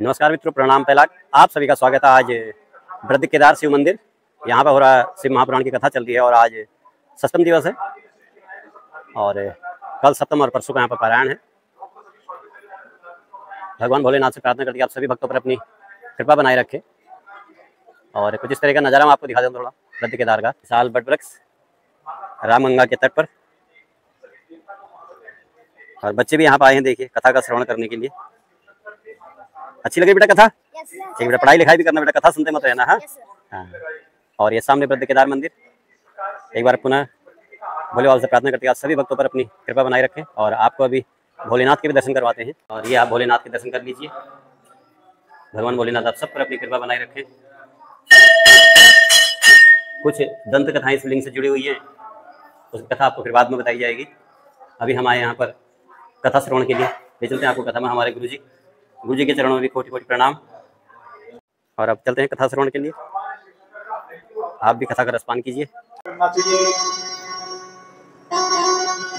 नमस्कार मित्रों, प्रणाम। पहला आप सभी का स्वागत है। आज वृद्ध केदार शिव मंदिर यहाँ पर हो रहा है। शिव महापुराण की कथा चल रही है और आज सप्तम दिवस है और कल सप्तम और परसों का यहाँ पर पारायण है। भगवान भोलेनाथ से प्रार्थना करती है आप सभी भक्तों पर अपनी कृपा बनाए रखे। और कुछ इस तरह का नज़ारा मैं आपको दिखा दूँ थोड़ा वृद्ध केदार का। विशाल वट वृक्ष रामगंगा के तट पर और बच्चे भी यहाँ पर आए हैं, देखिए कथा का श्रवण करने के लिए। अच्छी लगी बेटा कथा? ठीक बेटा, पढ़ाई लिखाई भी करना बेटा, कथा सुनते मत रहना। हाँ। और ये सामने वृद्ध केदार मंदिर। एक बार पुनः भोलेवाल से प्रार्थना करते हैं आप सभी भक्तों पर अपनी कृपा बनाए रखें। और आपको अभी भोलेनाथ के भी दर्शन करवाते हैं और ये आप भोलेनाथ के दर्शन कर लीजिए। भगवान भोलेनाथ आप सब पर अपनी कृपा बनाए रखें। कुछ दंत कथाएं इस लिंग से जुड़ी हुई हैं, उस कथा आपको फिर बाद में बताई जाएगी। अभी हम आए यहाँ पर कथा श्रवण के लिए। ले चलते हैं आपको कथा में हमारे गुरु जी के चरणों में भी कोटि कोटि प्रणाम। और अब चलते हैं कथा श्रवण के लिए। आप भी कथा का रसपान कीजिए। करना चाहिए,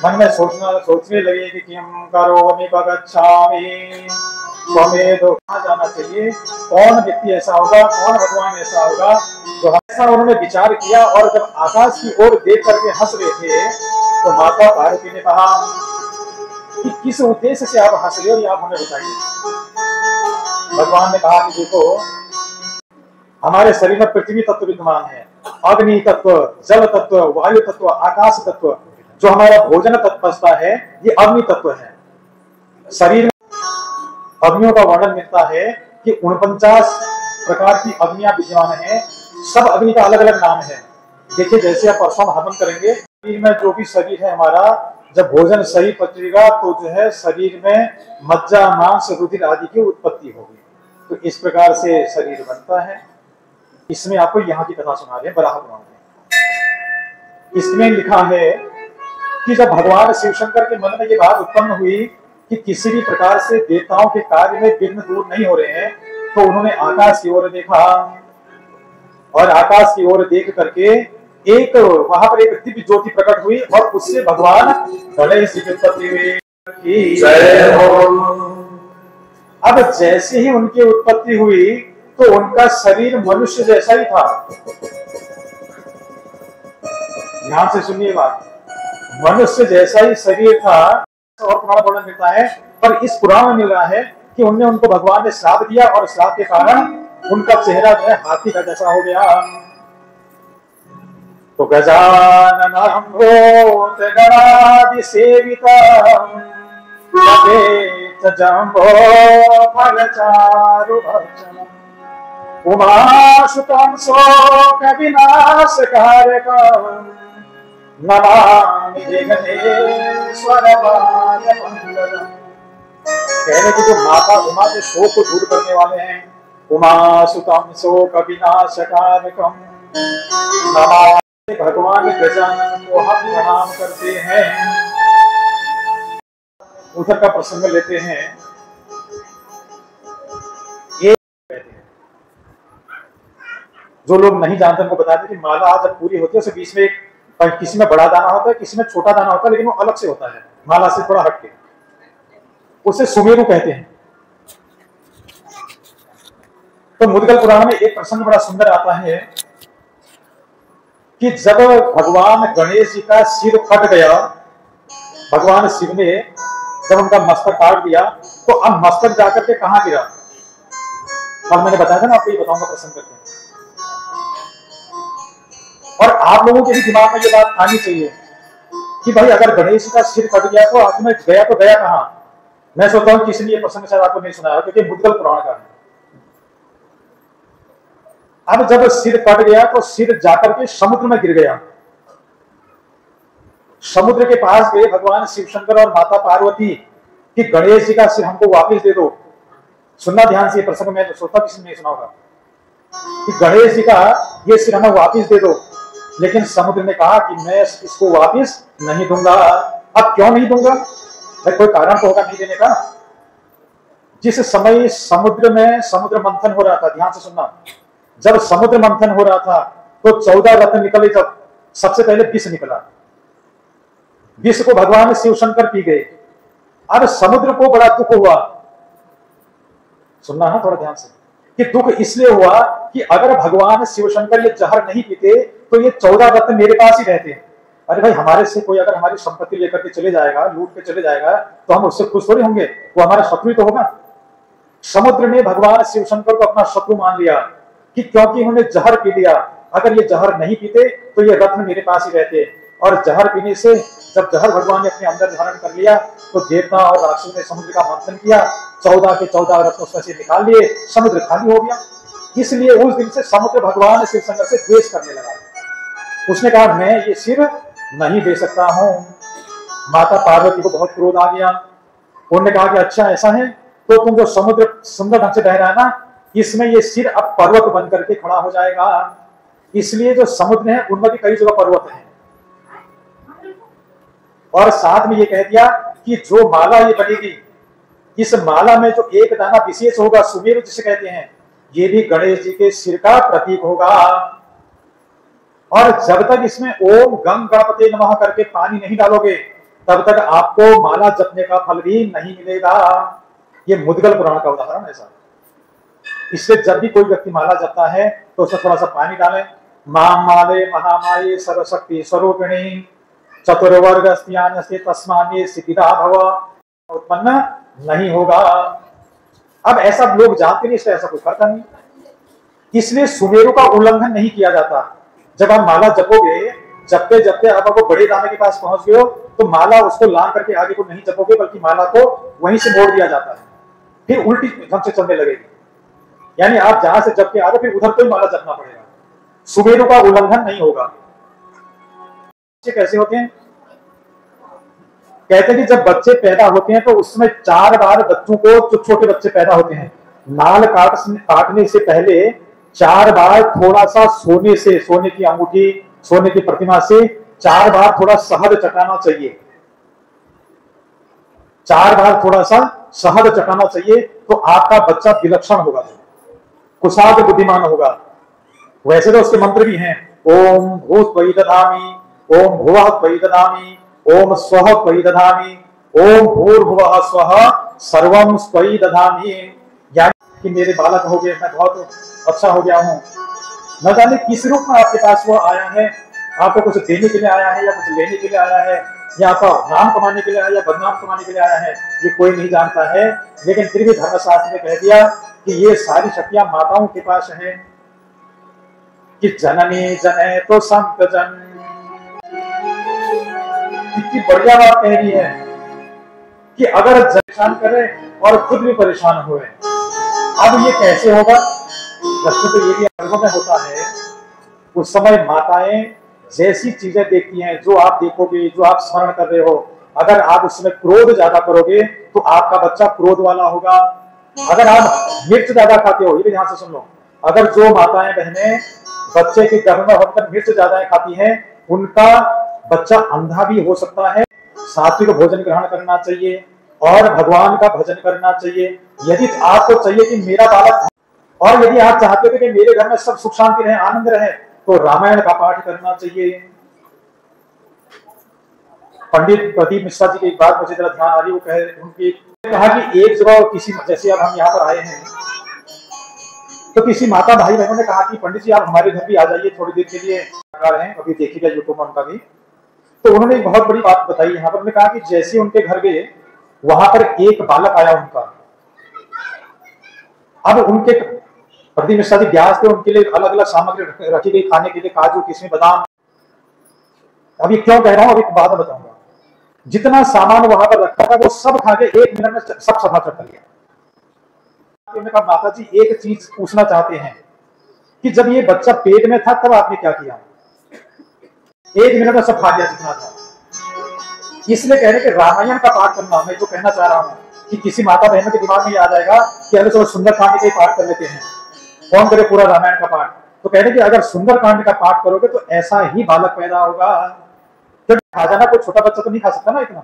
मन में सोचने लगे कि हम करोमि गच्छामि त्वमेव जाना चाहिए। कौन व्यक्ति ऐसा होगा, कौन भगवान ऐसा होगा जो हमेशा उन्होंने विचार किया। और जब आकाश की ओर देख करके हंस रहे थे तो माता पार्वती ने कहा कि किस उद्देश्य से आप हंस रहे हो, ये आप हमें बताइए। भगवान ने कहा कि देखो, हमारे शरीर में पृथ्वी तत्व विद्यमान है, अग्नि तत्व, जल तत्व, वायु तत्व, आकाश तत्व। जो हमारा भोजन तत्व है ये अग्नि तत्व है। शरीर में अग्नियों का वर्णन मिलता है कि 49 प्रकार की अग्नियां विद्यमान है। सब अग्नि का अलग अलग नाम है। देखिए, जैसे आप परसों हवन करेंगे, शरीर में जो भी शरीर है हमारा, जब भोजन सही पचेगा तो जो है शरीर में मज्जा, मांस, रुधिर आदि की उत्पत्ति होगी। तो इस प्रकार से शरीर बनता है। इसमें आपको यहाँ की कथा सुना रहे हैं वराह पुराण में। इसमें लिखा है कि जब भगवान शिव शंकर के मन में ये बात उत्पन्न हुई कि किसी भी प्रकार से देवताओं के कार्य में विघ्न दूर नहीं हो रहे हैं, तो उन्होंने आकाश की ओर देखा और आकाश की ओर देख करके एक वहां पर एक दिव्य ज्योति प्रकट हुई और उससे भगवान गणेश जी की उत्पत्ति हुई। जय हो। अब जैसे ही उनकी उत्पत्ति हुई तो उनका शरीर मनुष्य जैसा ही था। ध्यान से सुनिए बात, मनुष्य जैसा ही शरीर था। और पुराण वर्णन मिलता है, पर इस पुराण में मिल रहा है कि उनको भगवान ने श्राप दिया और श्राप के कारण उनका चेहरा जो है हाथी का जैसा हो गया। तो गजाननं भूतगणादि सेवितं तपेत जम्बो फलचारु भक्षणम् उमासुतं शोक विनाशकारकम् नमामि विघ्नेश्वर पादपङ्कजम्। कहने की जो माता उमा के शोक को दूर करने वाले हैं, उमासुतं शोक विनाशकारकम् नमामि। भगवान गजानन को हम प्रणाम करते हैं। उधर का प्रसंग लेते हैं। जो लोग नहीं जानते उनको बता दें कि माला जब पूरी होती है उसके बीच में किसी में बड़ा दाना होता है, किसी में छोटा दाना होता है, लेकिन वो अलग से होता है, माला से थोड़ा हटके। उसे सुमेरु कहते हैं। तो मुद्गल पुराण में एक प्रसंग बड़ा सुंदर आता है कि जब भगवान गणेश जी का सिर फट गया, भगवान शिव ने जब उनका मस्तक काट दिया, तो अब मस्तक जाकर के कहां गिरा? और मैंने बताया था ना, आपको ये बताऊंगा प्रसंग करके। और आप लोगों के भी दिमाग में ये बात आनी चाहिए कि भाई अगर गणेश जी का सिर कट गया तो आखिर में गया तो गया कहां? मैं सोचता हूं किसी ने ये प्रसंग शायद आपको नहीं सुनाया, क्योंकि मुद्गल पुराण का है। अब जब सिर कट गया तो सिर जाकर के समुद्र में गिर गया। समुद्र के पास गए भगवान शिव शंकर और माता पार्वती कि गणेश जी का सिर हमको वापस दे दो। सुनना ध्यान से, प्रसंग में सोचता किसी ने नहीं सुना होगा कि गणेश जी का ये सिर हमें वापस दे दो। लेकिन समुद्र ने कहा कि मैं इसको वापस नहीं दूंगा। अब क्यों नहीं दूंगा? भाई कोई कारण तो होगा नहीं देने का। जिस समय समुद्र में समुद्र मंथन हो रहा था, ध्यान से सुनना, जब समुद्र मंथन हो रहा था तो 14 रत्न निकले। जब सबसे पहले विष निकला, विष को भगवान शिव शंकर पी गए। अब समुद्र को बड़ा दुख हुआ। सुनना है थोड़ा ध्यान से, कि दुख इसलिए हुआ कि अगर भगवान शिव शंकर ये जहर नहीं पीते तो ये 14 रत्न मेरे पास ही रहते हैं। अरे भाई, हमारे से कोई अगर हमारी संपत्ति लेकर के चले जाएगा, लूट के चले जाएगा, तो हम उससे खुश थोड़ी होंगे, वो हमारा शत्रु ही तो होगा। समुद्र ने भगवान शिव शंकर को अपना शत्रु मान लिया कि क्योंकि उन्होंने जहर पी लिया, अगर ये जहर नहीं पीते तो ये रत्न मेरे पास ही रहते। और जहर पीने से, जब जहर भगवान ने अपने अंदर धारण कर लिया तो देवता और राक्षसों ने समुद्र का मंथन किया, 14 के 14 रत्न उसमें से निकाल लिए, समुद्र खाली हो गया। इसलिए उस दिन से समुद्र भगवान शिव शंकर से द्वेष करने लगा। उसने कहा मैं ये सिर नहीं दे सकता हूं। माता पार्वती को बहुत क्रोध आ गया। उन्होंने कहा कि अच्छा ऐसा है, तो तुम जो समुद्र सुंदर ढंग से बह रहा है ना, इसमें ये सिर अब पर्वत बन करके खड़ा हो जाएगा। इसलिए जो समुद्र है उनमें भी कई जगह पर्वत है। और साथ में ये कह दिया कि जो माला ये बनेगी, इस माला में जो एक दाना विशेष होगा, सुमेरु जिसे कहते हैं, ये भी गणेश जी के सिर का प्रतीक होगा। और जब तक इसमें ओम गंग गणपते नमः करके पानी नहीं डालोगे, तब तक आपको माला जपने का फल भी नहीं मिलेगा। ये मुद्गल पुराण का उदाहरण है ऐसा। इसलिए जब भी कोई व्यक्ति माला जपता है तो उसमें थोड़ा सा पानी डालें। मां माले महामाये सर्वशक्ति स्वरूपिणी चतुर्वर्ग तस्मान्ये सिद्धिदा भव उत्पन्न नहीं होगा। अब ऐसा लोग जानते नहीं, इसलिए ऐसा कुछ करता नहीं। इसलिए सुमेरु का उल्लंघन नहीं किया जाता। जब आप माला जपोगे, जपते जपते अब वो बड़े दाने के पास पहुंच गए हो, तो माला उसको लांग करके आगे को नहीं जपोगे, बल्कि माला को वहीं से मोड़ दिया जाता है, फिर उल्टी ढंग से चलने लगेगी। यानी आप जहां से जप के आ रहे फिर उधर को ही माला जपना पड़ेगा। सुमेरु का उल्लंघन नहीं होगा। कैसे होते हैं? कहते हैं कि जब बच्चे पैदा होते हैं तो उसमें 4 बार बच्चों को, जो छोटे बच्चे पैदा होते हैं, नाल काटने से पहले 4 बार थोड़ा सा सोने से, सोने की अंगूठी, सोने की प्रतिमा से 4 बार थोड़ा शहद चटाना चाहिए। 4 बार थोड़ा सा शहद चटाना चाहिए, तो आपका बच्चा विलक्षण होगा, कुशाग्र बुद्धिमान होगा। वैसे तो उसके मंत्र भी हैं, ओम भूत त्वयि दधामि, ओम भुवः त्वयि दधामि, ओम स्वः त्वयि दधामि, ओम भूर्भुवः स्वः सर्वं त्वयि दधामि। यानी कि मेरे बालक हो गए, मैं बहुत अच्छा हो गया हूँ। न जाने किस रूप में आपके पास वो आया है, आपको कुछ देने के लिए आया है या कुछ लेने के लिए आया है, या आपका नाम कमाने के लिए आया या बदनाम कमाने के लिए आया है, ये कोई नहीं जानता है। लेकिन फिर भी धर्मशास्त्र ने कह दिया कि ये सारी शक्तियां माताओं के पास है। कि जननी जने तो संत जन, कितनी बढ़िया बात कह रही है कि अगर परेशान करे और खुद भी परेशान हुए। अब ये कैसे होगा? प्रश्न तो ये भी अनुभव में होता है। उस समय माताएं जैसी चीजें देखती हैं, जो आप देखोगे, जो आप स्मरण कर रहे हो, अगर आप उसमें क्रोध ज्यादा करोगे तो आपका बच्चा क्रोध वाला होगा। अगर आप मिर्च ज्यादा खाते हो, ये भी ध्यान से सुन लो, अगर जो माताएं बहनें बच्चे के गर्भ में होकर मिर्च ज्यादा खाती हैं, उनका बच्चा अंधा भी हो सकता है। सात्विक भोजन ग्रहण करना चाहिए और भगवान का भजन करना चाहिए। यदि आपको चाहिए कि मेरा बालक, और यदि आप चाहते हो कि मेरे घर में सब सुख शांति रहे, आनंद रहे, तो रामायण का पाठ करना चाहिए। पंडित प्रदीप मिश्रा जी की एक बात मुझे जरा ध्यान आ रही, वो उनकी कहा कि एक जगह किसी, जैसे अब हम यहाँ पर आए हैं, तो किसी माता भाई बहनों ने कहा कि पंडित जी आप हमारे घर भी आ जाइए थोड़ी देर के लिए, अभी देखिएगा यूट्यूब में उनका भी। तो उन्होंने एक बहुत बड़ी बात बताई यहाँ पर। उन्होंने कहा कि जैसे उनके घर गए, वहां पर एक बालक आया उनका। अब उनके प्रदीप मिश्रा जी व्यास थे, उनके लिए अलग अलग सामग्री रखी गई खाने के लिए, काजू किशमिश बादाम। अभी क्यों कह रहा हूं, अभी बाद में बताऊंगा। जितना सामान वहां पर रखा था वो सब खा के 1 मिनट में सब सफा कर लिया। उन्होंने कहा माता जी एक चीज पूछना चाहते हैं कि जब ये बच्चा पेट में था तब आपने क्या किया? 1 मिनट में सब खा लिया जितना था। इसलिए कह रहे कि रामायण का पाठ करना, मैं जो कहना चाह रहा हूँ कि किसी माता बहनों के दिमाग में ये आ जाएगा कि अगर चलो सुंदरकांड का पाठ कर लेते हैं, कौन करे पूरा रामायण का पाठ? तो कह रहे कि अगर सुंदरकांड का पाठ करोगे तो ऐसा ही बालक पैदा होगा। तो खा जाना कोई छोटा बच्चा तो नहीं खा सकता ना इतना।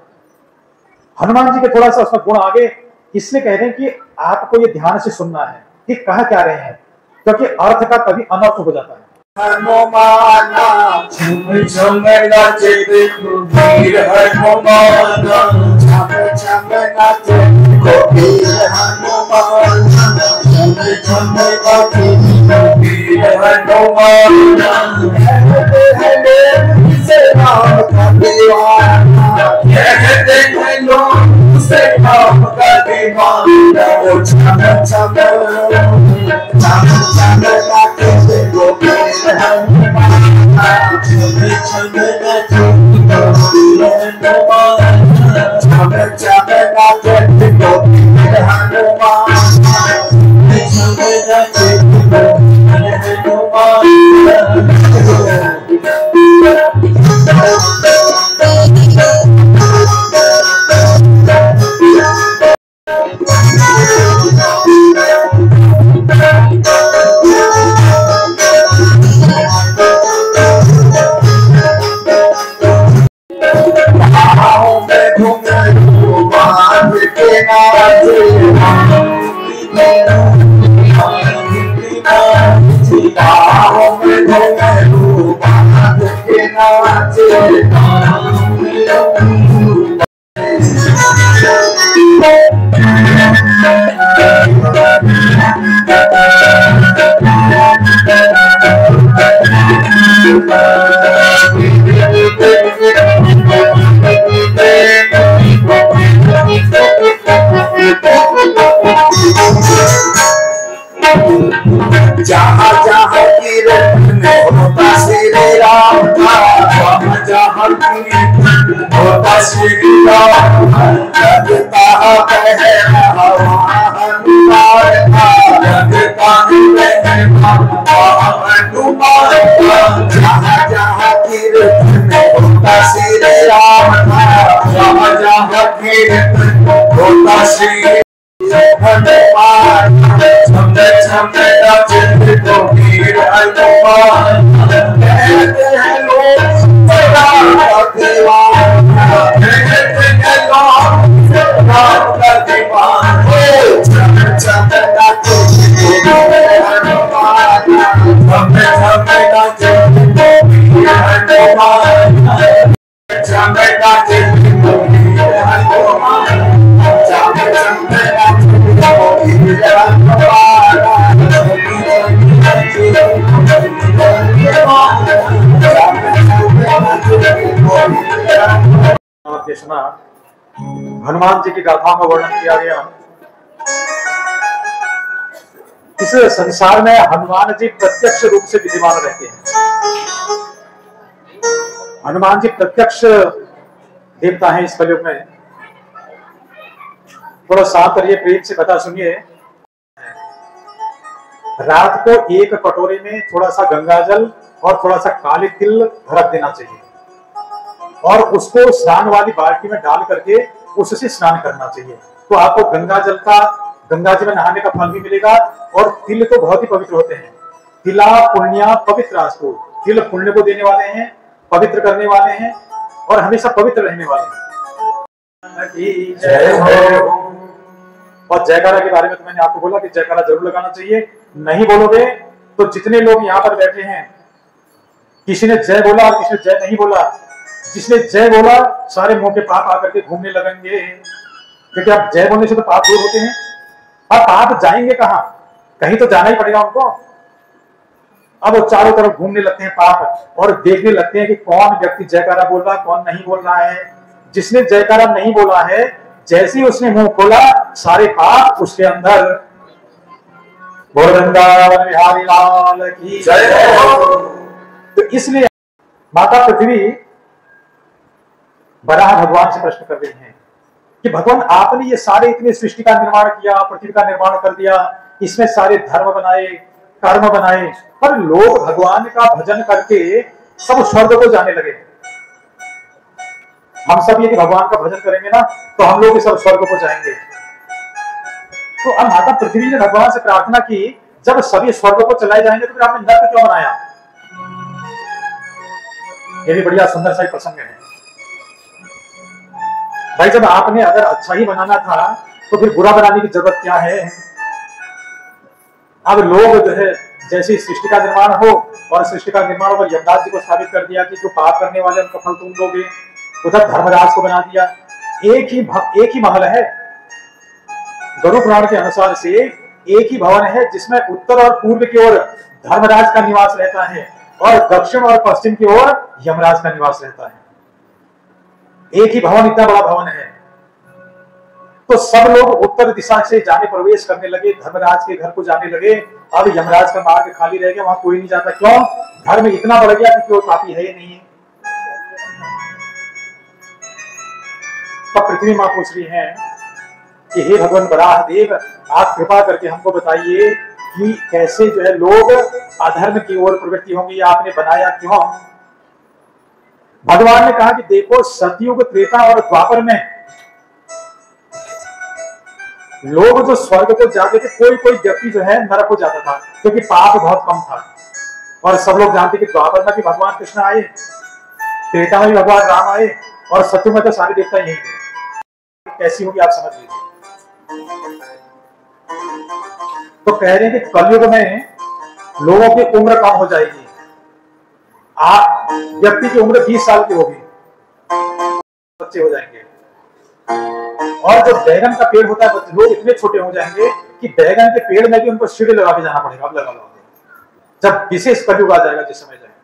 हनुमान जी के थोड़ा सा उसमें गुण आगे, इसलिए कह रहे हैं कि आपको ये ध्यान से सुनना है कि कह क्या रहे हैं, क्योंकि अर्थ का कभी अनर्थ हो जाता है। हनुमाना झुम झुम नाचे कबीर, हनुमाना झुम झुम नाचे कबीर, हनुमान जहाँ जहाँ कीर्तन होता श्री राम का, जहाँ जहाँ कीर्तन होता श्री राम का, लगता है हनुमान का, लगता है हनुमान का। जहाँ जहाँ कीर्तन होता श्री राम का, जहाँ जहाँ कीर्तन होता श्री हनुमान, छमने छमने नाचे तो वीर हनुमान, कहते हैं लोग राम का दीवाना, कहते हैं लोग राम का दीवाना। छमने छमने नाचे तो वीर हनुमान, छमने छमने नाचे तो वीर हनुमान, छमने नाचे तो वीर हनुमान। सुना हनुमान जी की गाथा में वर्णन किया गया। इस संसार में हनुमान जी प्रत्यक्ष रूप से विद्यमान रहते हैं। हनुमान जी प्रत्यक्ष देवता हैं इस कलयुग में। थोड़ा शांत रहिए, प्रेम से कथा सुनिए। रात को एक कटोरे में थोड़ा सा गंगाजल और थोड़ा सा काले तिल रख देना चाहिए और उसको स्नान वाली बाल्टी में डाल करके उससे स्नान करना चाहिए। तो आपको गंगा जी में नहाने का फल भी मिलेगा। और तिल तो बहुत ही पवित्र होते हैं। तिला पुण्य पवित्र, तिल पुण्य को देने वाले हैं, पवित्र करने वाले हैं और हमेशा पवित्र रहने वाले हैं। और जयकारा के बारे में तो मैंने आपको बोला कि जयकारा जरूर लगाना चाहिए। नहीं बोलोगे तो जितने लोग यहाँ पर बैठे हैं, किसी ने जय बोला और किसी ने जय नहीं बोला, जिसने जय बोला सारे मुंह के पाप आकर के घूमने लगेंगे, क्योंकि आप जय बोलने से तो पाप दूर होते हैं। और पाप जाएंगे कहाँ? कहीं तो जाना ही पड़ेगा उनको। अब वो चारों तरफ घूमने लगते हैं पाप और देखने लगते हैं कि कौन व्यक्ति जयकारा बोल रहा है, कौन नहीं बोल रहा है। जिसने जयकारा नहीं बोला है, जैसे ही उसने मुंह खोला सारे पाप उसके अंदर। बोल वृंदावन बिहारी लाल की जय हो। तो इसलिए माता पृथ्वी वराह भगवान से प्रश्न कर रही हैं कि भगवान आपने ये सारे इतने सृष्टि का निर्माण किया, पृथ्वी का निर्माण कर दिया, इसमें सारे धर्म बनाए, कर्म बनाए, पर लोग भगवान का भजन करके सब स्वर्ग को जाने लगे। हम सब यदि भगवान का भजन करेंगे ना तो हम लोग सब स्वर्ग को जाएंगे। तो अब माता पृथ्वी ने भगवान से प्रार्थना की, जब सभी स्वर्ग को चलाए जाएंगे तो फिर आपने नर्क क्यों बनाया? ये भी बढ़िया सुंदर सा प्रसंग है भाई। जब आपने अगर अच्छा ही बनाना था तो फिर बुरा बनाने की जरूरत क्या है? अब लोग जो है जैसे सृष्टि का निर्माण हो और सृष्टि का निर्माण पर यमराज जी को साबित कर दिया कि जो पाप करने वाले उनका फल तुम लोगे। उधर धर्मराज को बना दिया। एक ही महल है। गरुड़ पुराण के अनुसार से एक ही भवन है जिसमें उत्तर और पूर्व की ओर धर्मराज का निवास रहता है और दक्षिण और पश्चिम की ओर यमराज का निवास रहता है। एक ही भवन, इतना बड़ा भवन है। तो सब लोग उत्तर दिशा से जाने प्रवेश करने लगे, धर्मराज के घर को जाने लगे। अब यमराज का मार्ग खाली रह गया, वहां कोई नहीं जाता। क्यों? धर्म इतना बढ़ गया कि कोई पापी है ही नहीं है। तो पृथ्वी मां पूछ रही है कि हे भगवान वराह देव, आप कृपा करके हमको बताइए कि कैसे जो है लोग अधर्म की ओर प्रवृत्ति होंगी, आपने बनाया क्यों? भगवान ने कहा कि देखो, सतयुग, त्रेता और द्वापर में लोग जो स्वर्ग को जाते थे, कोई कोई व्यक्ति जो है नरक को जाता था क्योंकि पाप बहुत कम था। और सब लोग जानते कि द्वापर में भी भगवान कृष्ण आए, त्रेता में भी भगवान राम आए, और सतयुग में तो सारे देवता यही थे। कैसी होगी आप समझ लीजिए। तो कह रहे हैं कि कलयुग में लोगों की उम्र कम हो जाएगी। व्यक्ति की उम्र 20 साल की होगी, बच्चे हो जाएंगे। और जो बैगन का पेड़ होता है, लोग इतने छोटे हो जाएंगे कि बैगन के पेड़ में भी उनको सीढ़ी लगा के जाना पड़ेगा। अब लगा लो, जब विशेष कलयुग आ जाएगा, जिस समय जाएगा।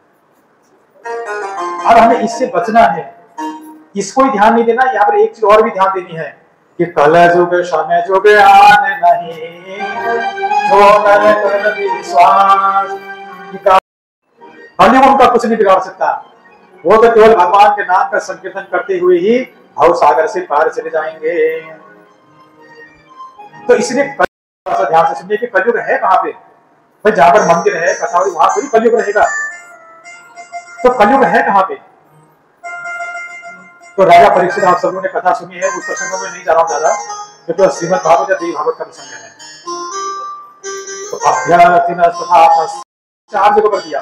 अब हमें इससे बचना है, इसको ही ध्यान नहीं देना। यहाँ पर एक चीज और भी ध्यान देनी है कि कलयुग समय जुग आने नहीं, जो नर कर विश्वास। कलयुग उनका कुछ नहीं बिगाड़ सकता, वो तो केवल भगवान के नाम का संकीर्तन करते हुए ही भव सागर से पार चले जाएंगे। तो इसलिए ध्यान से सुनिए कि कलयुग है कहां पे। भाई जहां पर मंदिर है, कथावली, वहां पर ही कलयुग रहेगा। तो कलयुग है कहां पे? तो राजा परीक्षित, आप सब लोगों ने कथा सुनी है, उस प्रसंगों में नहीं जा रहा हूं ज्यादा, क्योंकि तो श्रीमद् भागवत या देवी भागवत का प्रसंग है। तो अभ्यास 4 जगह पर दिया,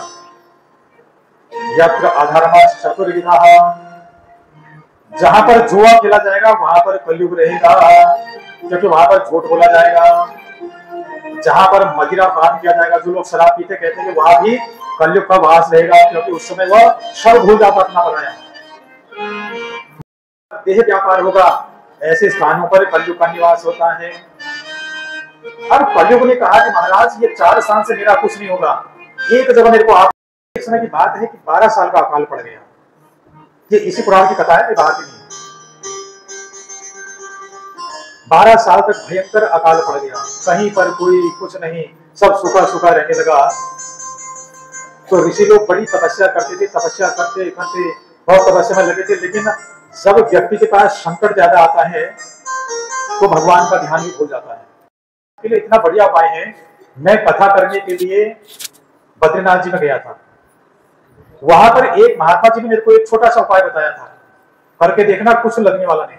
यत्र अधर्म चतुर्विधा, जहां पर जुआ खेला जाएगा वहां पर कलयुग रहेगा, क्योंकि वहां पर झूठ बोला जाएगा। जहां पर मदिरा पान किया जाएगा, जो लोग शराब पीते कहते हैं कि वहां भी कलयुग का वास रहेगा, क्योंकि उस समय वह सब भूल जाता अपना बनाया। देह व्यापार होगा, ऐसे स्थानों पर कलयुग का निवास होता है। अब कलयुग ने कहा कि महाराज ये 4 साल से मेरा कुछ नहीं होगा। एक जगह मेरे को आप, एक समय की बात है कि 12 साल का अकाल पड़ गया। ये इसी पुराण की कथा है, बाहर की नहीं। 12 साल तक भयंकर अकाल पड़ गया, कहीं पर कोई कुछ नहीं, सब सूखा सूखा रहने लगा। तो ऋषि लोग बड़ी तपस्या करते थे, तपस्या करते करते बहुत तपस्या में लगे थे, लेकिन जब व्यक्ति के पास संकट ज्यादा आता है तो भगवान का ध्यान भी भूल जाता है। इसके लिए इतना बढ़िया उपाय है, मैं कथा करने के लिए बद्रीनाथ जी में गया था। वहां पर एक महात्मा जी ने मेरे को एक छोटा सा उपाय बताया था, करके देखना, कुछ लगने वाला नहीं।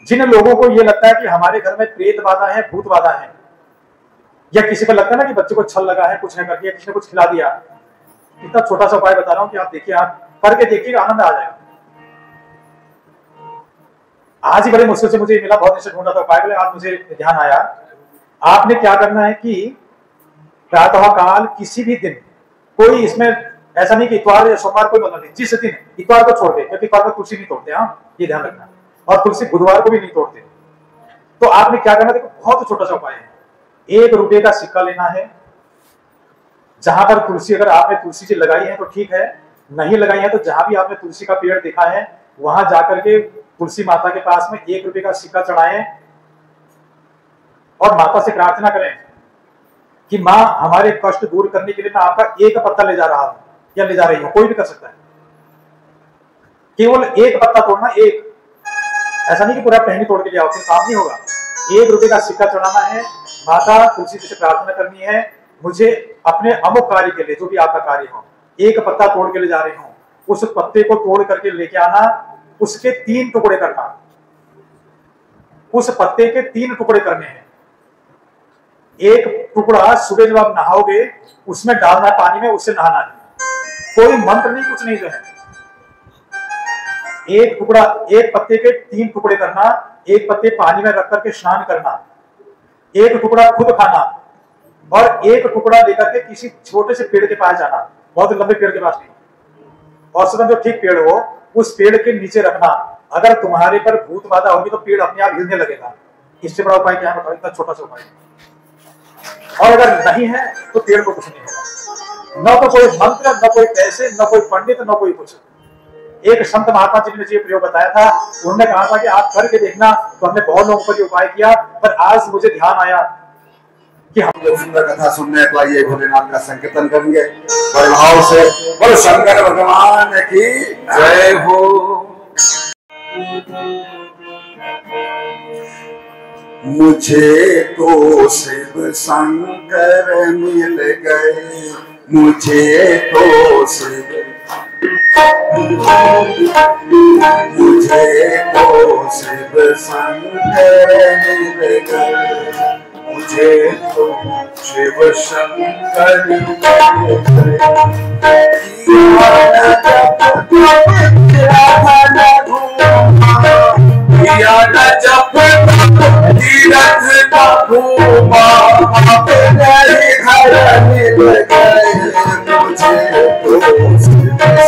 जिन लोगों को ये लगता है कि हमारे घर में प्रेत बाधा है, भूत बाधा है, या किसी को लगता है ना कि बच्चे को छल लगा है, कुछ नहीं कर दिया, किसी ने कुछ खिला दिया, इतना छोटा सा उपाय बता रहा हूं कि आप देखिए, आप करके देखिएगा, आनंद आ जाएगा। आज ही बड़े मुश्किल से मुझे मिला, बहुत दिन से ढूंढ रहा था उपाय के लिए, आज मुझे ध्यान आया। आपने क्या करना है कि प्रातः काल किसी भी दिन, कोई इसमें ऐसा नहीं कि इतवार या सोमवार कोई मतलब नहीं, जिस दिन, इतवार को छोड़ दे, क्योंकि इतवार को तुलसी नहीं तोड़ते, हाँ ये ध्यान रखना, और तुलसी बुधवार को भी नहीं तोड़ते। तो आपने क्या करना, देखो बहुत छोटा सा उपाय है। 1 रुपए का सिक्का लेना है, जहां पर तुलसी, अगर आपने तुलसी जी लगाई है तो ठीक है, नहीं लगाई है तो जहां भी आपने तुलसी का पेड़ देखा है वहां जाकर के तुलसी माता के पास में 1 रुपए का सिक्का चढ़ाएं और माता से प्रार्थना करें कि माँ हमारे कष्ट दूर करने के लिए मैं आपका 1 पत्ता ले जा रहा हूं या ले जा रही हूं, कोई भी कर सकता है, केवल 1 पत्ता तोड़ना, 1, ऐसा नहीं कि पूरा टहनी तोड़ के ले आओ, फिर काम नहीं होगा। 1 रुपए का सिक्का चढ़ाना है, माता तुलसी जी से प्रार्थना करनी है, मुझे अपने अमुक कार्य के लिए, जो भी आपका कार्य हो, 1 पत्ता तोड़ के ले जा रही हूं, उस पत्ते को तोड़ करके लेके आना, उसके 3 टुकड़े करना, उस पत्ते के 3 टुकड़े करने हैं। 1 टुकड़ा सुबह जब आप नहाओगे उसमें डालना है पानी में, उससे नहाना है, कोई मंत्र नहीं, कुछ नहीं, जो है 1 टुकड़ा, 1 पत्ते के 3 टुकड़े करना, 1 पत्ते पानी में रख करके स्नान करना, 1 टुकड़ा खुद खाना, और 1 टुकड़ा लेकर के किसी छोटे से पेड़ के पास जाना, बहुत लंबे पेड़ के पास नहीं, औसतन जो ठीक पेड़ हो उस पेड़ के नीचे रखना। अगर तुम्हारे पर भूत बाधा होगी तो पेड़ अपने आप हिलने लगेगा। इससे बड़ा उपाय क्या है बताओ, इतना छोटा सा उपाय। और अगर नहीं है तो पेड़ को कुछ नहीं होगा। न तो कोई मंत्र, न कोई पैसे, न कोई पंडित, न कोई कुछ। एक संत महात्मा जी ने ये प्रयोग बताया था, उन्होंने कहा था कि आप करके देखना। तो हमने बहुत लोगों पर ये उपाय किया, पर आज मुझे ध्यान आया कि हम जब सुंदर कथा सुनने तो आइए भोलेनाथ का संकीर्तन करेंगे बड़े भाव से। बोलो शंकर भगवान की जय हो। मुझे तो शिव शंकर मिल गए, मुझे तो शिव, मुझे तो शिव शंकर मिल गए, मुझे तो शिव शंकर मिल गए। तीरथ का घूमा अपने घर मिल गए, मुझे तो शिव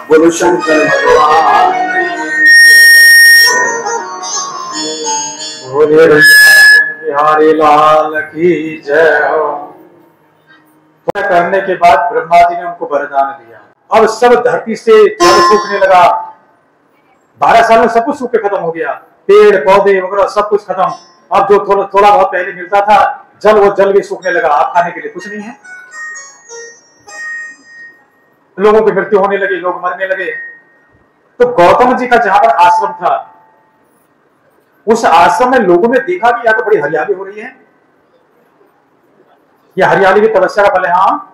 बोलो शंकर भगवान भोले बिहारी लाल की जय हो। करने के बाद ब्रह्मा जी ने उनको वरदान दिया। अब सब धरती से जल सूखने लगा। 12 साल में सब कुछ सूख के खत्म हो गया, पेड़ पौधे वगैरह सब कुछ खत्म। अब जो थोड़ा बहुत पहले मिलता था जल, वो जल भी सूखने लगा। अब खाने के लिए कुछ नहीं है। लोगों की मृत्यु होने लगी, लोग मरने लगे। तो गौतम जी का जहां पर आश्रम था, उस आश्रम में लोगों ने देखा कि यहाँ तो बड़ी हरियाली हो रही है, यह हरियाली की तपस्या का फल है। हाँ,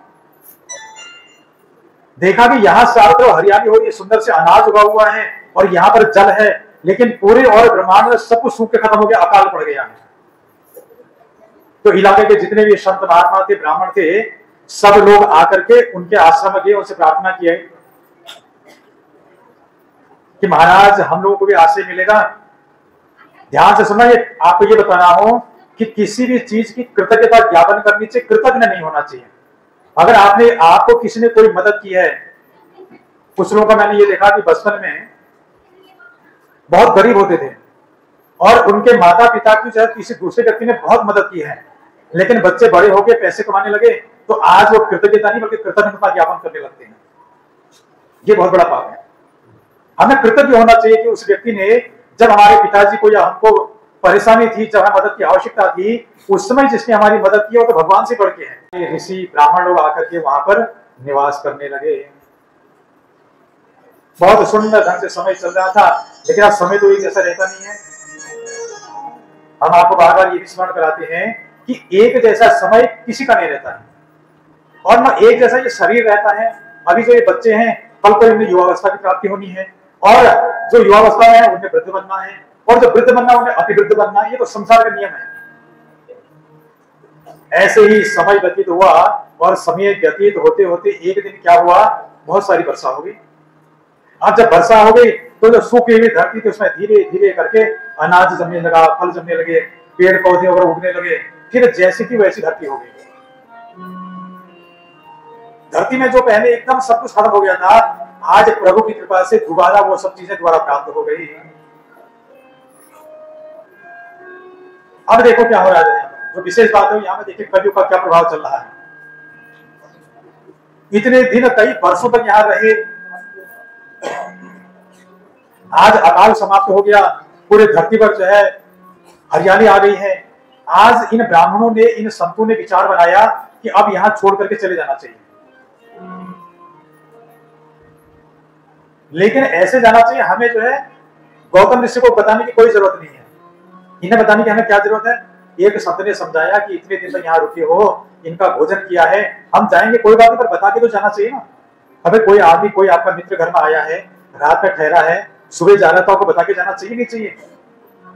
देखा कि यहाँ चारों तरफ हरियाली हो रही है, सुंदर से अनाज उगा हुआ है और यहाँ पर जल है, लेकिन पूरे और ब्रह्मांड में सब कुछ सूख के खत्म हो गया, अकाल पड़ गया है। तो इलाके के जितने भी संत महात्मा थे, ब्राह्मण थे, सब लोग आकर के उनके आश्रम में गए, उनसे प्रार्थना किए कि महाराज हम लोगों को भी आश्रय मिलेगा। ध्यान से सुनना, ये आपको ये बता रहा हूं कि किसी भी चीज की कृतज्ञता ज्ञापन करनी चाहिए, कृतज्ञ नहीं होना चाहिए। अगर आपको किसी ने कोई मदद की है, कुछ लोगों का मैंने ये देखा कि बचपन में बहुत गरीब होते थे और उनके माता पिता की जो किसी दूसरे व्यक्ति ने बहुत मदद की है, लेकिन बच्चे बड़े होके पैसे कमाने लगे तो आज वो कृतज्ञता नहीं बल्कि कृतज्ञता ज्ञापन करने लगते हैं। ये बहुत बड़ा पाप है। हमें कृतज्ञ होना चाहिए कि उस व्यक्ति ने जब हमारे पिताजी को या हमको परेशानी थी, जब हमें मदद की आवश्यकता थी, उस समय जिसने हमारी मदद की वो तो भगवान से बढ़ के है। ऋषि ब्राह्मण लोग आकर के वहां पर निवास करने लगे। बहुत सुंदर ढंग से समय चल रहा था, लेकिन अब समय तो एक जैसा रहता नहीं है। हम आपको बार बार ये भी स्मरण कराते हैं कि एक जैसा समय किसी का नहीं रहता है, और न एक जैसा ये शरीर रहता है। अभी जो ये बच्चे हैं, कल को इन्हें युवावस्था की प्राप्ति होनी है, और जो युवावस्था है उन्हें वृद्ध बनना है, और जो वृद्ध बनना उन्हें अतिवृद्ध बनना है। ये तो संसार का नियम है। ऐसे ही समय व्यतीत हुआ, और समय व्यतीत होते होते एक दिन क्या हुआ, बहुत सारी वर्षा हो गई। अब जब वर्षा हो गई तो जो सूखी हुई धरती थी उसमें धीरे धीरे करके अनाज जमने लगा, फल जमने लगे, पेड़ पौधे वगैरह उगने लगे। फिर जैसी थी वैसी धरती हो गई। धरती में जो पहले एकदम सब कुछ खत्म हो गया था, आज प्रभु की कृपा से दोबारा वो सब चीजें दोबारा प्राप्त हो गई। अब देखो क्या हो रहा है। जो विशेष बात है यहाँ में देखिए कलयुग का क्या प्रभाव चल रहा है। इतने दिन कई वर्षों तक यहाँ रहे, आज अकाल समाप्त हो गया, पूरे धरती पर जो है हरियाली आ गई है। आज इन ब्राह्मणों ने, इन संतों ने विचार बनाया कि अब यहां छोड़ करके चले जाना चाहिए। लेकिन ऐसे जाना चाहिए, हमें जो है गौतम ऋषि को बताने की कोई जरूरत नहीं है। इन्हें बताने की हमें क्या जरूरत है। एक संत ने समझाया कि इतने दिन तक यहाँ रुके हो, इनका भोजन किया है, हम जाएंगे, कोई बात नहीं, पर बता के तो जाना चाहिए ना। अगर कोई आदमी, कोई आपका मित्र घर में आया है, रात में ठहरा है, सुबह जा रहा है, तो आपको बता के जाना चाहिए नहीं चाहिए।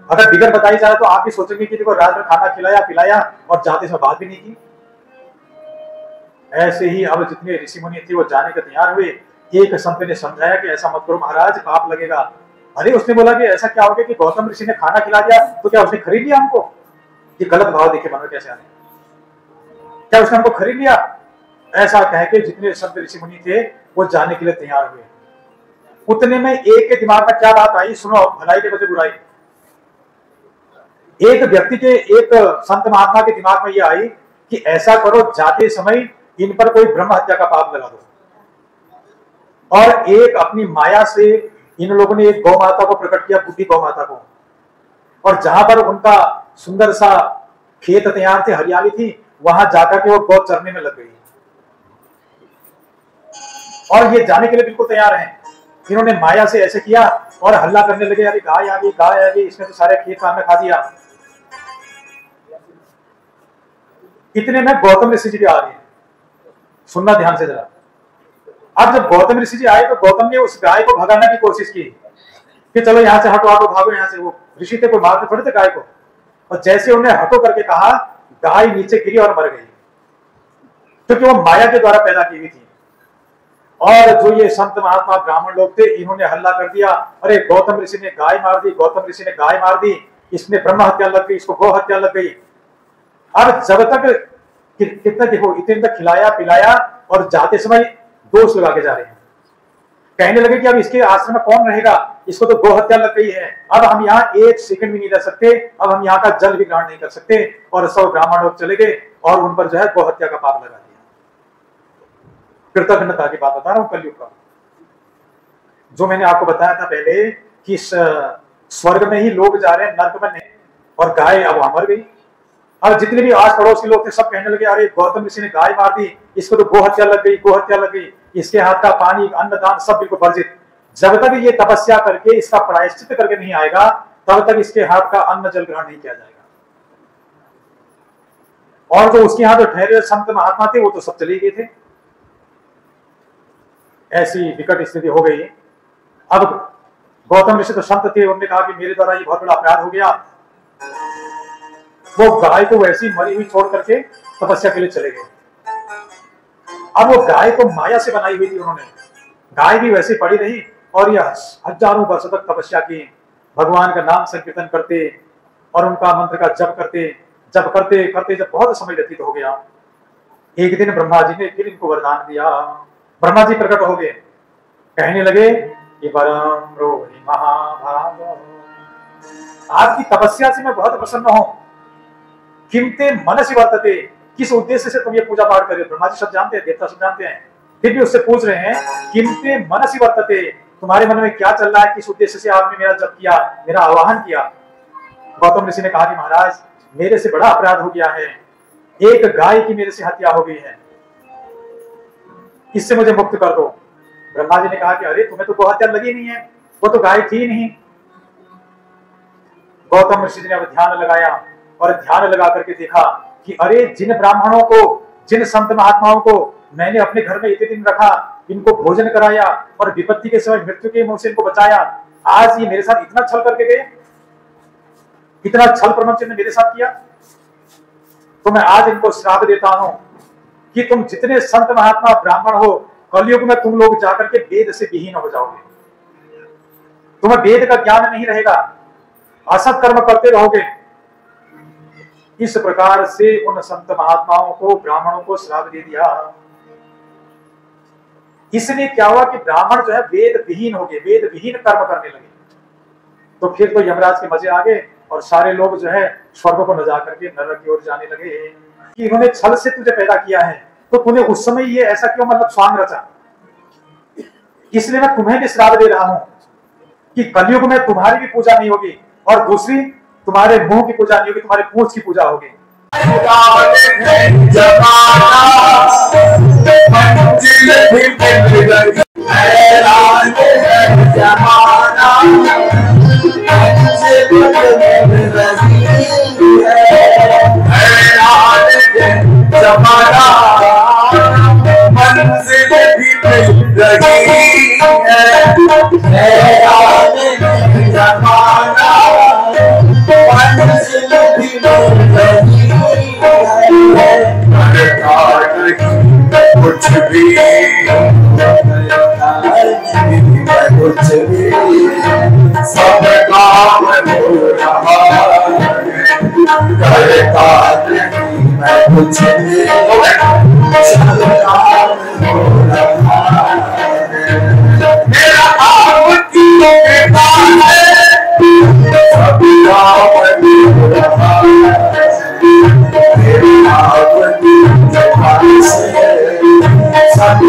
अगर बिगड़ बताई जा रहा तो आप भी सोचेंगे कि देखो रात में खाना खिलाया पिलाया और जाते समय बात भी नहीं की। ऐसे ही अब जितने ऋषि मुनि थे वो जाने के तैयार हुए। एक संत ने समझाया कि ऐसा मत करो महाराज, पाप लगेगा। अरे उसने बोला कि ऐसा क्या हो गया कि गौतम ऋषि ने खाना खिला दिया तो क्या उसने खरीद लिया हमको। ये गलत भाव देखिए मन में कैसे आने, क्या उसने हमको खरीद लिया। ऐसा कह के जितने संत ऋषि मुनि थे वो जाने के लिए तैयार हुए। उतने में एक के दिमाग में क्या बात आई, सुनो, भलाई के बजाय बुराई। एक व्यक्ति के, एक संत महात्मा के दिमाग में यह आई कि ऐसा करो, जाते समय इन पर कोई ब्रह्म हत्या का पाप लगा दो। और एक अपनी माया से इन लोगों ने एक गौ माता को प्रकट किया, बुद्धि गौ माता को, और जहां पर उनका सुंदर सा खेत तैयार थे, हरियाली थी, वहां जाकर के वो गौ चरने में लग गई। और ये जाने के लिए बिल्कुल तैयार हैं। इन्होंने माया से ऐसे किया और हल्ला करने लगे, अरे गाय आ गई, गाय आ गई, इसने तो सारे खेत में खा दिया। इतने में गौतम ऋषि जी भी आ गए। सुनना ध्यान से जरा। अब जब गौतम ऋषि जी आए तो गौतम ने उस गाय को भगाने की कोशिश की कि चलो यहाँ से हटो, हटो, भागो यहाँ से। वो ऋषि थे, कोई मारते थोड़े थे गाय को। और जैसे उन्हें हटो करके कहा, गाय नीचे गिरी और मर गई, क्योंकि वो माया के द्वारा पैदा की हुई थी। और जो ये संत महात्मा ब्राह्मण लोग थे, इन्होंने हल्ला कर दिया, अरे गौतम ऋषि ने गाय मार दी, गौतम ऋषि ने गाय मार दी, इसमें ब्रह्म हत्या लग गई, इसको गौ हत्या लग गई। अब जब तक कितना देखो, इतने तक खिलाया पिलाया और जाते समय दोष लगा के जा रहे हैं। कहने लगे कि अब इसके आश्रम में कौन रहेगा, इसको तो गौ हत्या लग गई है, अब हम यहाँ एक सेकंड भी नहीं रह सकते, अब हम यहाँ का जल भी ग्रहण नहीं कर सकते। और सब ब्राह्मण लोग चले गए और उन पर जो है गौ हत्या का पाप लगा दिया। कृतज्ञता की बात बता रहा हूं कलयुग का। जो मैंने आपको बताया था पहले कि स्वर्ग में ही लोग जा रहे हैं नर्क में, और गाय अब वहां मर गई। अब जितने भी आस पड़ोस के लोग थे सब कहने लगे, अरे गौतम ऋषि ने गाय मार दी, इसको तो गो हत्या लग गई, गो हत्या लग गई, इसके हाथ का पानी अन्न दान सब बिल्कुल वर्जित। जब तक ये तपस्या करके इसका प्रायश्चित करके नहीं आएगा, तब तक इसके हाथ का अन्न जल ग्रहण नहीं किया जाएगा। और जो उसके हाथ ठहरे संत महात्मा थे वो तो सब चले गए थे। ऐसी विकट स्थिति हो गई। अब गौतम ऋषि तो संत थे, उन्होंने कहा कि मेरे द्वारा ये बहुत बड़ा अपराध हो गया। वो गाय को वैसी मरी हुई छोड़ करके तपस्या के लिए चले गए। अब वो गाय को माया से बनाई हुई थी उन्होंने, गाय भी वैसे पड़ी रही और यह हजारों वर्षों तक तपस्या की, भगवान का नाम संकीर्तन करते और उनका मंत्र का जप करते। जब करते करते जब बहुत समय व्यतीत हो गया, एक दिन ब्रह्मा जी ने फिर इनको वरदान दिया। ब्रह्मा जी प्रकट हो गए, कहने लगे कि परम रोहि महाभाग, आपकी तपस्या से मैं बहुत प्रसन्न हूं। किमते मनसि वर्तते, किस उद्देश्य से तुम ये पूजा पाठ कर रहे हो। ब्रह्मा जी सब जानते हैं, देवता सब जानते हैं, फिर भी उससे पूछ रहे हैं किमते मनसि वर्तते, तुम्हारे मन में क्या चल रहा है, किस उद्देश्य से आपने मेरा जप किया, मेरा आवाहन किया। गौतम ऋषि ने कहा कि महाराज मेरे से बड़ा अपराध हो गया है, एक गाय की मेरे से हत्या हो गई है, इससे मुझे मुक्त कर दो। ब्रह्मा जी ने कहा कि अरे तुम्हें तो गौ हत्या लगी नहीं है, वो तो गाय थी नहीं। गौतम ऋषि ने अब ध्यान लगाया और ध्यान लगा करके देखा कि अरे जिन ब्राह्मणों को, जिन संत महात्माओं को मैंने अपने घर में इतने दिन रखा, इनको भोजन कराया और विपत्ति के समय मृत्यु के मुंह से इनको बचाया, आज ये मेरे साथ इतना छल करके गए, इतना छल प्रपंच ने मेरे साथ किया, तो मैं आज इनको श्राप देता हूं कि तुम जितने संत महात्मा ब्राह्मण हो, कलयुग में तुम लोग जाकर के वेद से विहीन हो जाओगे, तुम्हें वेद का ज्ञान नहीं रहेगा, असत कर्म करते रहोगे। इस प्रकार से उन संत महात्माओं को, ब्राह्मणों को श्राप दे दिया। इसलिए क्या हुआ कि ब्राह्मण जो है वेद विहीन हो गए, वेद विहीन कर्म करने लगे। तो फिर तो यमराज के मजे आ गए और सारे लोग जो है स्वर्ग को न जाकर के नरक की ओर जाने लगे कि इन्होंने छल से तुझे पैदा किया है, तो तूने उस समय ये ऐसा क्यों मतलब स्वांग रचा, इसलिए मैं तुम्हें भी श्राप दे रहा हूं कि कलयुग में तुम्हारी भी पूजा नहीं होगी और दूसरी तुम्हारे मुंह की पूजा नहीं होगी, तुम्हारे पूंछ की पूजा होगी। कुछ भी सब काम हो रहा करता मैं कुछ भी सब काम हो रहा मेरा आपकी बेटा है सब काम हो रहा मेरा आपकी जवानी से सब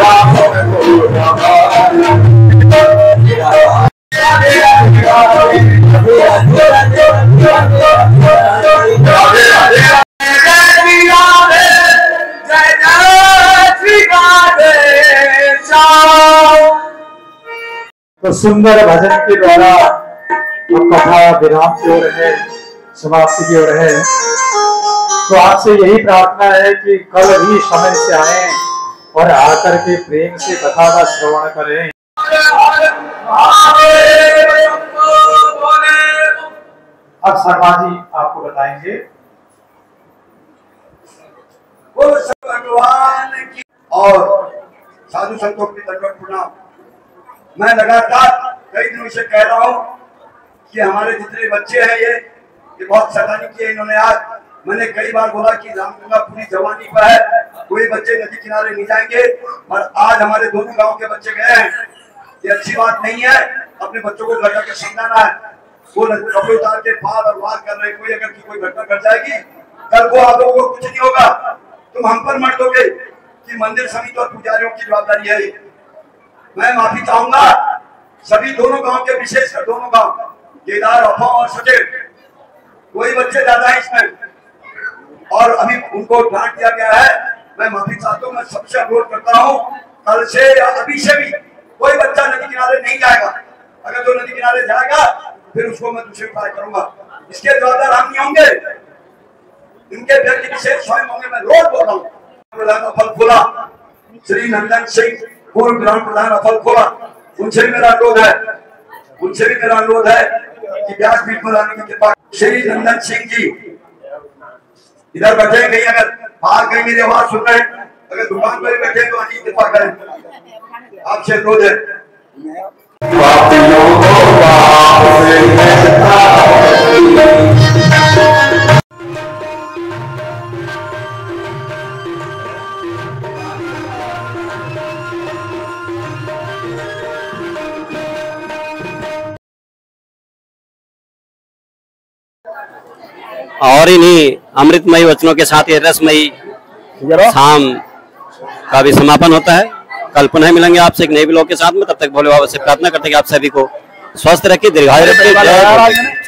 काम हो रहा तो सुंदर भजन के द्वारा अब कथा विराम की ओर है, समाप्ति की ओर है। तो आपसे यही प्रार्थना है कि कल भी समय से आए और आकर के प्रेम से कथा का श्रवण करें। अब शर्मा जी आपको बताएंगे। भगवान की और साधु संतों की दंडवत प्रणाम। मैं लगातार कई दिनों से कह रहा हूं कि हमारे जितने बच्चे हैं ये बहुत शैतानी किए इन्होंने। आज मैंने कई बार बोला कि रामगंगा पूरी जवानी पर है, कोई बच्चे नदी किनारे नहीं जाएंगे, और आज हमारे दोनों गांव के बच्चे गए हैं। ये अच्छी बात नहीं है, अपने बच्चों को घर जाकर समझाना है। वो कपड़े उतार के पार और वार कर रहे, कोई अगर कोई घटना घट जाएगी कल को आप लोगों को कुछ नहीं होगा, तुम हम पर मत दोगे कि मंदिर समिति और पुजारियों की जवाबदारी है। मैं माफी चाहूंगा सभी दोनों गांव के, विशेषकर दोनों गांव केदार, अफा और सचेत, कोई बच्चे ज्यादा है इसमें और अभी उनको डांट दिया गया है। मैं माफी चाहता हूँ, मैं सबसे अनुरोध करता हूँ कल से या अभी से भी कोई बच्चा नदी किनारे नहीं जाएगा। अगर जो नदी किनारे जाएगा फिर उसको मैं दूसरे उपाय करूंगा। इसके जवाबदार हम नहीं होंगे, इनके व्यक्ति विशेष स्वयं होंगे। मैं रोज बोल रहा हूँ। प्रधान अफल खोला श्री नंदन सिंह, पूर्व ग्राम प्रधान अफल खोला, उनसे भी मेरा अनुरोध है कि व्यासपीठ पर आने की कृपा। श्री नंदन सिंह जी इधर बैठे, कहीं अगर बाहर कहीं मेरी आवाज सुन रहे हैं, अगर दुकान पर बैठे तो आने की कृपा करें, आपसे अनुरोध है। और इन्हीं अमृतमयी वचनों के साथ ये रसमयी शाम का भी समापन होता है। कल पुनः मिलेंगे आपसे एक नए ब्लॉग के साथ में। तब तक भोले बाबा से प्रार्थना करते हैं कि आप सभी को स्वस्थ रखिए, दीर्घायु रखिए।